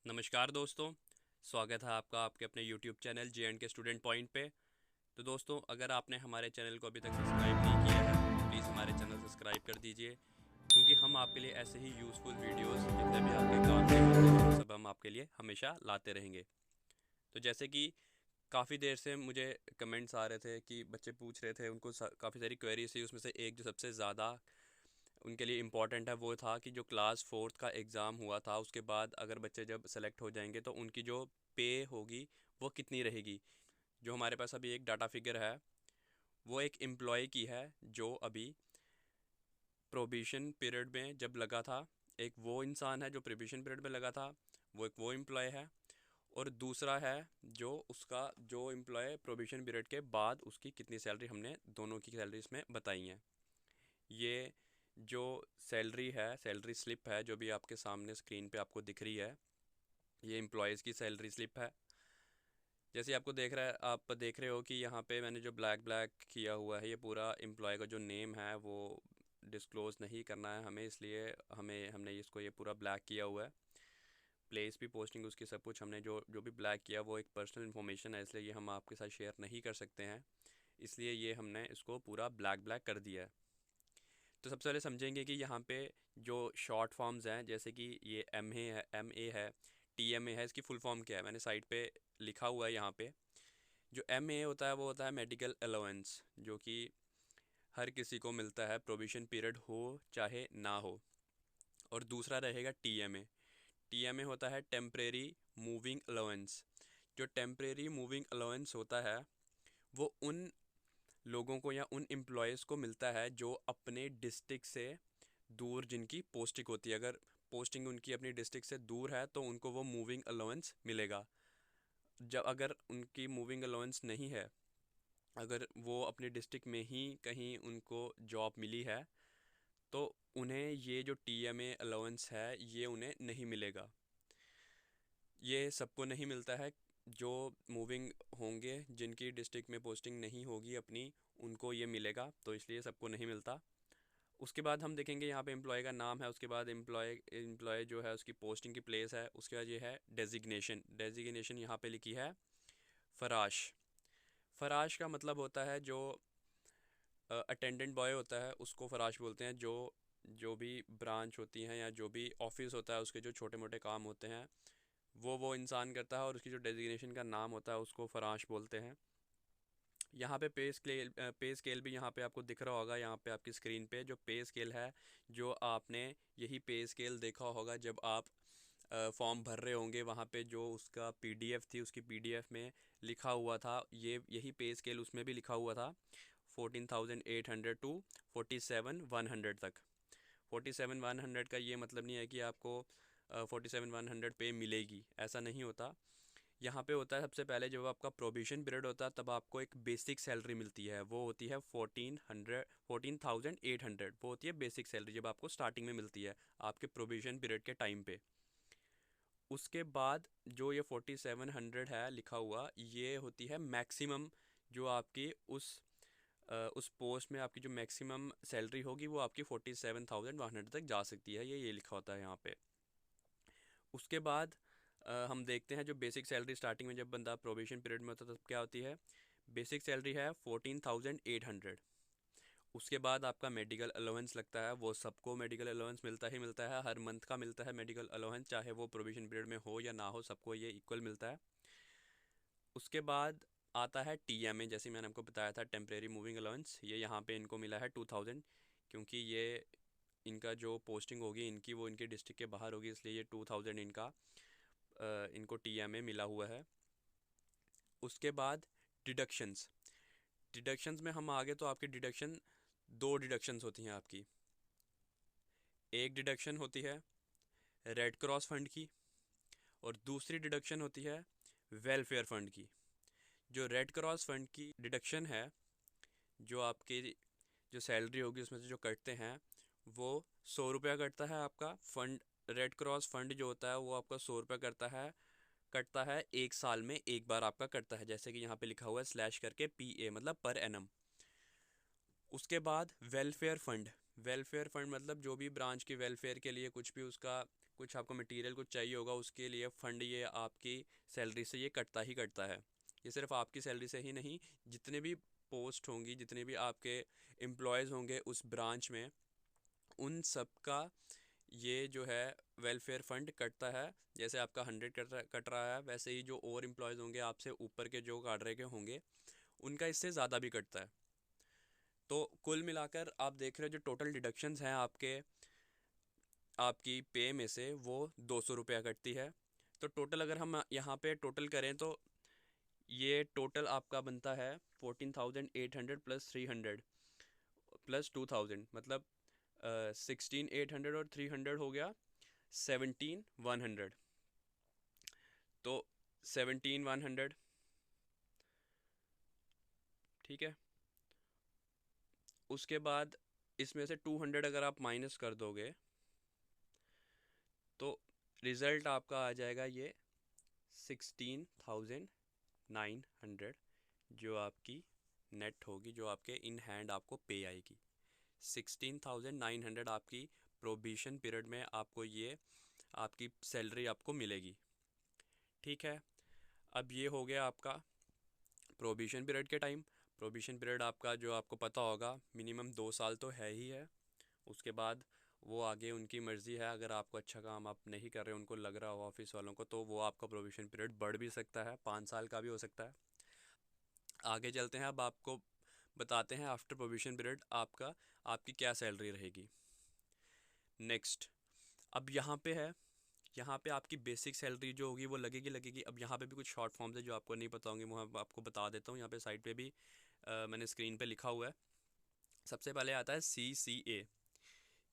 नमस्कार दोस्तों। स्वागत है आपका आपके अपने YouTube channel JNK student point पे। तो दोस्तों, अगर आपने हमारे चैनल को अभी तक सब्सक्राइब नहीं किया है तो प्लीज़ हमारे चैनल सब्सक्राइब कर दीजिए, क्योंकि हम आपके लिए ऐसे ही यूज़फुल वीडियोस जितने भी आपके काम के होते हैं वो सब हम आपके लिए हमेशा लाते रहेंगे। तो जैसे कि काफ़ी देर से मुझे कमेंट्स आ रहे थे कि बच्चे पूछ रहे थे, उनको काफ़ी सारी क्वेरीज थी। उसमें से एक जो सबसे ज़्यादा उनके लिए इम्पॉर्टेंट है वो था कि जो क्लास फोर्थ का एग्ज़ाम हुआ था उसके बाद अगर बच्चे जब सेलेक्ट हो जाएंगे तो उनकी जो पे होगी वो कितनी रहेगी। जो हमारे पास अभी एक डाटा फिगर है वो एक एम्प्लॉय की है जो अभी प्रोबेशन पीरियड में जब लगा था। एक वो इंसान है जो प्रोबेशन पीरियड में लगा था, वो एम्प्लॉय है। और दूसरा है जो उसका जो एम्प्लॉय प्रोबेशन पीरियड के बाद उसकी कितनी सैलरी, हमने दोनों की सैलरी इसमें बताई हैं। ये जो सैलरी है, सैलरी स्लिप है जो भी आपके सामने स्क्रीन पे आपको दिख रही है, ये एम्प्लॉयज़ की सैलरी स्लिप है। जैसे आपको आप देख रहे हो कि यहाँ पे मैंने जो ब्लैक ब्लैक किया हुआ है, ये पूरा एम्प्लॉय का जो नेम है वो डिस्क्लोज़ नहीं करना है हमें, इसलिए हमने इसको ये पूरा ब्लैक किया हुआ है। प्लेस भी, पोस्टिंग, उसकी सब कुछ हमने जो जो भी ब्लैक किया वो एक पर्सनल इन्फॉर्मेशन है, इसलिए ये हम आपके साथ शेयर नहीं कर सकते हैं। इसलिए ये हमने इसको पूरा ब्लैक ब्लैक कर दिया है। तो सबसे पहले समझेंगे कि यहाँ पे जो शॉर्ट फॉर्म्स हैं, जैसे कि ये एम ए है, TMA है, इसकी फुल फॉर्म क्या है मैंने साइड पे लिखा हुआ है यहाँ पे। जो MA होता है वो होता है मेडिकल अलाउंस, जो कि हर किसी को मिलता है, प्रोविजन पीरियड हो चाहे ना हो। और दूसरा रहेगा TMA होता है टेम्परेरी मूविंग अलाउंस। जो टेम्परेरी मूविंग अलाउंस होता है वो उन लोगों को या उन एम्प्लॉयज़ को मिलता है जो अपने डिस्ट्रिक्ट से दूर, जिनकी पोस्टिंग होती है, अगर पोस्टिंग उनकी अपनी डिस्ट्रिक्ट से दूर है तो उनको वो मूविंग अलाउंस मिलेगा। जब अगर उनकी मूविंग अलाउंस नहीं है, अगर वो अपने डिस्ट्रिक्ट में ही कहीं उनको जॉब मिली है, तो उन्हें ये जो TMA अलाउंस है ये उन्हें नहीं मिलेगा। ये सबको नहीं मिलता है। जो मूविंग होंगे, जिनकी डिस्ट्रिक्ट में पोस्टिंग नहीं होगी अपनी, उनको ये मिलेगा, तो इसलिए सबको नहीं मिलता। उसके बाद हम देखेंगे यहाँ पे एम्प्लॉय का नाम है, उसके बाद एम्प्लॉय एम्प्लॉय जो है उसकी पोस्टिंग की प्लेस है, उसके बाद ये है डेजिग्नेशन यहाँ पे लिखी है फराश। फराश का मतलब होता है जो अटेंडेंट बॉय होता है उसको फराश बोलते हैं। जो जो भी ब्रांच होती हैं या जो भी ऑफिस होता है उसके जो छोटे मोटे काम होते हैं वो इंसान करता है, और उसकी जो डेजिग्नेशन का नाम होता है उसको फराश बोलते हैं। यहाँ पे पे स्केल भी यहाँ पे आपको दिख रहा होगा, यहाँ पे आपकी स्क्रीन पे जो पे स्केल है, जो आपने यही पे स्केल देखा होगा जब आप फॉर्म भर रहे होंगे। वहाँ पे जो उसका PDF थी, उसकी PDF में लिखा हुआ था, यही पे स्केल उसमें भी लिखा हुआ था 14,800 टू 47,100 तक। 47,100 का ये मतलब नहीं है कि आपको 47,100 पे मिलेगी, ऐसा नहीं होता। यहाँ पे होता है सबसे पहले जब आपका प्रोबेशन पीरियड होता है तब आपको एक बेसिक सैलरी मिलती है, वो होती है 14,800। वो होती है बेसिक सैलरी, जब आपको स्टार्टिंग में मिलती है आपके प्रोबेशन पीरियड के टाइम पे। उसके बाद जो ये 4700 है लिखा हुआ, ये होती है मैक्सिमम, जो आपकी उस पोस्ट में आपकी जो मैक्सिमम सैलरी होगी वो आपकी 47,100 तक जा सकती है, ये लिखा होता है यहाँ पे। उसके बाद हम देखते हैं जो बेसिक सैलरी स्टार्टिंग में जब बंदा प्रोबेशन पीरियड में होता है तब क्या होती है। बेसिक सैलरी है 14,800। उसके बाद आपका मेडिकल अलाउंस लगता है, वो सबको मेडिकल अलाउंस मिलता ही मिलता है, हर मंथ का मिलता है मेडिकल अलाउंस, चाहे वो प्रोविजन पीरियड में हो या ना हो, सबको ये इक्वल मिलता है। उसके बाद आता है TMA, जैसे मैंने आपको बताया था टेम्परेरी मूविंग अलाउंस, ये यहाँ पे इनको मिला है 2,000, क्योंकि ये इनका जो पोस्टिंग होगी इनकी वो इनके डिस्ट्रिक्ट के बाहर होगी, इसलिए ये 2,000 इनको TMA मिला हुआ है। उसके बाद डिडक्शंस। डिडक्शंस में हम आगे तो आपकी डिडक्शन, दो डिडक्शंस होती हैं आपकी। एक डिडक्शन होती है रेड क्रॉस फंड की, और दूसरी डिडक्शन होती है वेलफेयर फंड की। जो रेड क्रॉस फंड की डिडक्शन है, जो आपकी जो सैलरी होगी उसमें से जो कटते हैं, वो 100 रुपया कटता है आपका फंड। रेड क्रॉस फंड जो होता है वो आपका 100 रुपया कटता है 1 साल में एक बार आपका कटता है, जैसे कि यहाँ पे लिखा हुआ है स्लैश करके PA, मतलब पर एनम। उसके बाद वेलफेयर फंड। वेलफेयर फंड मतलब जो भी ब्रांच के वेलफेयर के लिए कुछ भी उसका कुछ आपको मटेरियल कुछ चाहिए होगा, उसके लिए फ़ंड ये आपकी सैलरी से ये कटता ही कटता है। ये सिर्फ आपकी सैलरी से ही नहीं, जितने भी पोस्ट होंगी, जितने भी आपके एम्प्लॉयज़ होंगे उस ब्रांच में, उन सब का ये जो है वेलफेयर फ़ंड कटता है। जैसे आपका 100 कट रहा है, वैसे ही जो और एम्प्लॉयज़ होंगे आपसे ऊपर के जो काडरे के होंगे, उनका इससे ज़्यादा भी कटता है। तो कुल मिलाकर आप देख रहे हो जो टोटल डिडक्शंस हैं आपके आपकी पे में से, वो 200 रुपया कटती है। तो टोटल अगर हम यहाँ पे टोटल करें तो ये टोटल आपका बनता है 14,800 प्लस 300 प्लस 2,000, मतलब 16,800 और 300 हो गया 17,100। तो 17,100, ठीक है। उसके बाद इसमें से 200 अगर आप माइनस कर दोगे तो रिज़ल्ट आपका आ जाएगा ये 16,900, जो आपकी नेट होगी, जो आपके इन हैंड आपको पे आएगी। 16,900 आपकी प्रोबेशन पीरियड में आपको ये आपकी सैलरी आपको मिलेगी, ठीक है। अब ये हो गया आपका प्रोबेशन पीरियड के टाइम। प्रोबेशन पीरियड आपका जो आपको पता होगा मिनिमम 2 साल तो है ही है। उसके बाद वो आगे उनकी मर्ज़ी है, अगर आपको अच्छा काम आप नहीं कर रहे, उनको लग रहा हो ऑफिस वालों को, तो वो आपका प्रोबेशन पीरियड बढ़ भी सकता है, 5 साल का भी हो सकता है। आगे चलते हैं, अब आपको बताते हैं आफ्टर प्रोबेशन पीरियड आपकी क्या सैलरी रहेगी। नेक्स्ट, अब यहाँ पे है, यहाँ पे आपकी बेसिक सैलरी जो होगी वो लगेगी। अब यहाँ पे भी कुछ शॉर्ट फॉर्म्स है जो आपको नहीं पता होंगे, वो आपको बता देता हूँ। यहाँ पे साइड पे भी मैंने स्क्रीन पे लिखा हुआ है। सबसे पहले आता है CCA,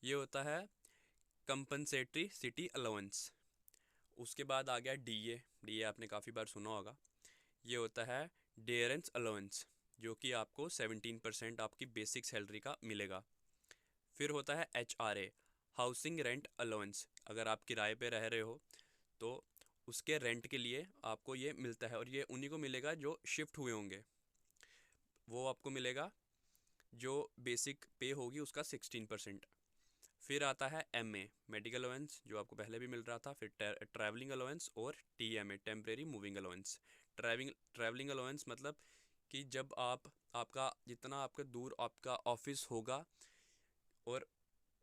ये होता है कंपनसेटरी सिटी अलाउंस। उसके बाद आ गया DA आपने काफ़ी बार सुना होगा, ये होता है डेरेंस अलाउंस, जो कि आपको 17% आपकी बेसिक सैलरी का मिलेगा। फिर होता है HRA, हाउसिंग रेंट अलाउंस। अगर आप किराए पे रह रहे हो तो उसके रेंट के लिए आपको ये मिलता है, और ये उन्हीं को मिलेगा जो शिफ्ट हुए होंगे, वो आपको मिलेगा जो बेसिक पे होगी उसका 16%। फिर आता है MA, मेडिकल अलाउंस, जो आपको पहले भी मिल रहा था। फिर ट्रैवलिंग अलाउंस और TMA, temporary moving allowance. Travelling allowance मतलब कि जब आपका जितना आपका दूर आपका ऑफिस होगा, और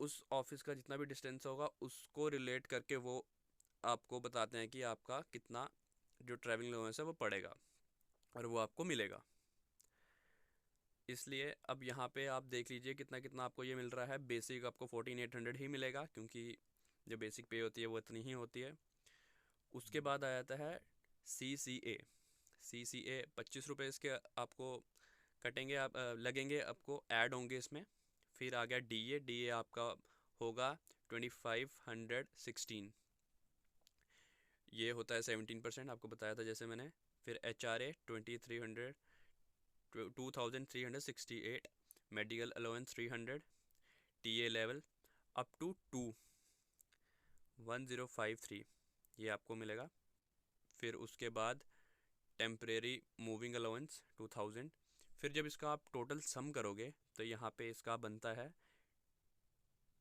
उस ऑफिस का जितना भी डिस्टेंस होगा, उसको रिलेट करके वो आपको बताते हैं कि आपका कितना जो ट्रैवलिंग अलाउंस है वो पड़ेगा, और वो आपको मिलेगा। इसलिए अब यहाँ पे आप देख लीजिए कितना कितना आपको ये मिल रहा है। बेसिक आपको 14,800 ही मिलेगा, क्योंकि जो बेसिक पे होती है वो इतनी ही होती है। उसके बाद आ जाता है CCA। 25 रुपये इसके आपको कटेंगे, आप लगेंगे, आपको ऐड होंगे इसमें। फिर आ गया DA आपका होगा 2,516, ये होता है 17%, आपको बताया था जैसे मैंने। फिर HRA 2,368, medical allowance 300, TA level up to 1053, ये आपको मिलेगा। फिर उसके बाद टेम्परेरी मूविंग अलाउंस 2,000। फिर जब इसका आप टोटल सम करोगे तो यहाँ पे इसका बनता है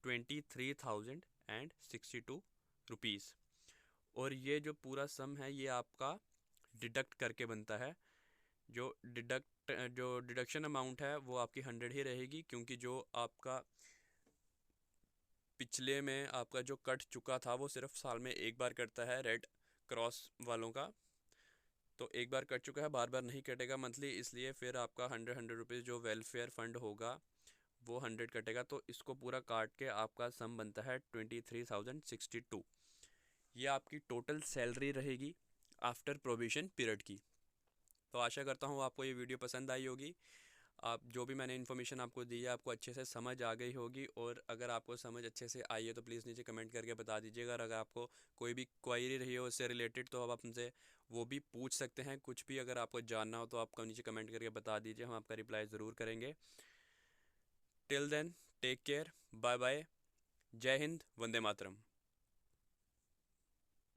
23,062 रुपीज़। और ये जो पूरा सम है ये आपका डिडक्ट करके बनता है। जो डिडक्शन अमाउंट है वो आपकी 100 ही रहेगी, क्योंकि जो आपका पिछले में आपका जो कट चुका था वो सिर्फ साल में एक बार कटता है रेड क्रॉस वालों का, तो एक बार कट चुका है, बार बार नहीं कटेगा मंथली, इसलिए फिर आपका 100 रुपीज़ जो वेलफेयर फ़ंड होगा वो 100 कटेगा। तो इसको पूरा काट के आपका सम बनता है 23,062। ये आपकी टोटल सैलरी रहेगी आफ्टर प्रोविज़न पीरियड की। तो आशा करता हूँ आपको ये वीडियो पसंद आई होगी। आप जो भी मैंने इन्फॉर्मेशन आपको दी है आपको अच्छे से समझ आ गई होगी, और अगर आपको समझ अच्छे से आई है तो प्लीज़ नीचे कमेंट करके बता दीजिएगा। अगर आपको कोई भी क्वायरी रही हो उससे रिलेटेड तो आप हमसे वो भी पूछ सकते हैं। कुछ भी अगर आपको जानना हो तो आपको नीचे कमेंट करके बता दीजिए, हम आपका रिप्लाई ज़रूर करेंगे। Till then, take care, bye bye, जय हिंद, वंदे मातरम।